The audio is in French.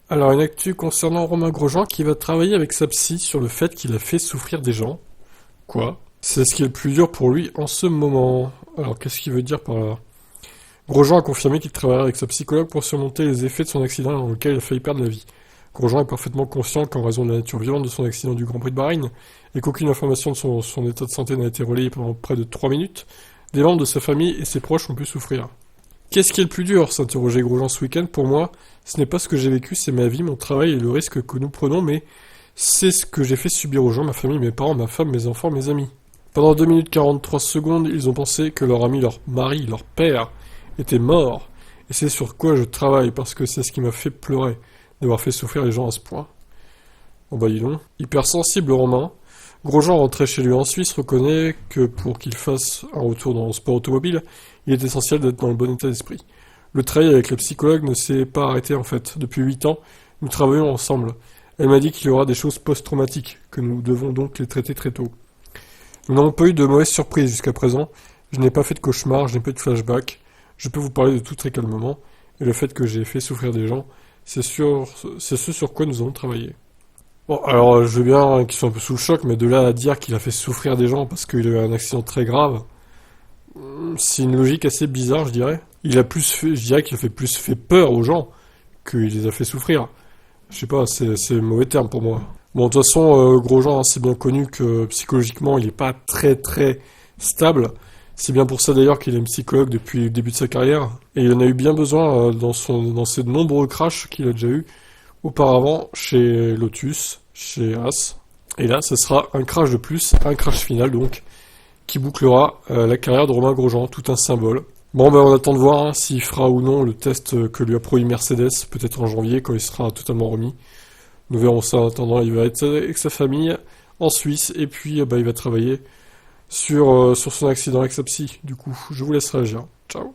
Alors, une actu concernant Romain Grosjean qui va travailler avec sa psy sur le fait qu'il a fait souffrir des gens. Quoi? C'est ce qui est le plus dur pour lui en ce moment. Alors, qu'est-ce qu'il veut dire par là? Grosjean a confirmé qu'il travaillerait avec sa psychologue pour surmonter les effets de son accident dans lequel il a failli perdre la vie. Grosjean est parfaitement conscient qu'en raison de la nature violente de son accident du Grand Prix de Bahreïn, et qu'aucune information de son état de santé n'a été relayée pendant près de 3 minutes, des membres de sa famille et ses proches ont pu souffrir. Qu'est-ce qui est le plus dur? S'interrogeait Grosjean ce week-end. Pour moi, ce n'est pas ce que j'ai vécu, c'est ma vie, mon travail et le risque que nous prenons, mais c'est ce que j'ai fait subir aux gens, ma famille, mes parents, ma femme, mes enfants, mes amis. Pendant 2 minutes 43 secondes, ils ont pensé que leur ami, leur mari, leur père était mort. Et c'est sur quoi je travaille, parce que c'est ce qui m'a fait pleurer, d'avoir fait souffrir les gens à ce point. Bon bah dis donc. Hypersensible Romain, Grosjean rentré chez lui en Suisse reconnaît que pour qu'il fasse un retour dans le sport automobile, il est essentiel d'être dans le bon état d'esprit. Le travail avec la psychologue ne s'est pas arrêté en fait. Depuis 8 ans, nous travaillons ensemble. Elle m'a dit qu'il y aura des choses post-traumatiques, que nous devons donc les traiter très tôt. Nous n'avons pas eu de mauvaises surprises jusqu'à présent. Je n'ai pas fait de cauchemar, je n'ai pas eu de flashback. Je peux vous parler de tout très calmement. Et le fait que j'ai fait souffrir des gens, c'est ce sur quoi nous avons travaillé. Bon, alors je veux bien qu'ils soient un peu sous le choc, mais de là à dire qu'il a fait souffrir des gens parce qu'il a eu un accident très grave, c'est une logique assez bizarre, je dirais. Je dirais qu'il a fait plus fait peur aux gens qu'il les a fait souffrir. Je sais pas, c'est le mauvais terme pour moi. Bon, de toute façon, Grosjean, hein, c'est bien connu que psychologiquement, il est pas très très stable. C'est bien pour ça d'ailleurs qu'il est psychologue depuis le début de sa carrière. Et il en a eu bien besoin dans ses nombreux crashs qu'il a déjà eu auparavant chez Lotus, chez Haas. Et là, ce sera un crash de plus, un crash final donc, qui bouclera la carrière de Romain Grosjean, tout un symbole. Bon, ben on attend de voir hein, s'il fera ou non le test que lui a promis Mercedes, peut-être en janvier quand il sera totalement remis. Nous verrons ça en attendant. Il va être avec sa famille en Suisse et puis bah, il va travailler sur son accident avec sa psy. Du coup, je vous laisse réagir. Ciao.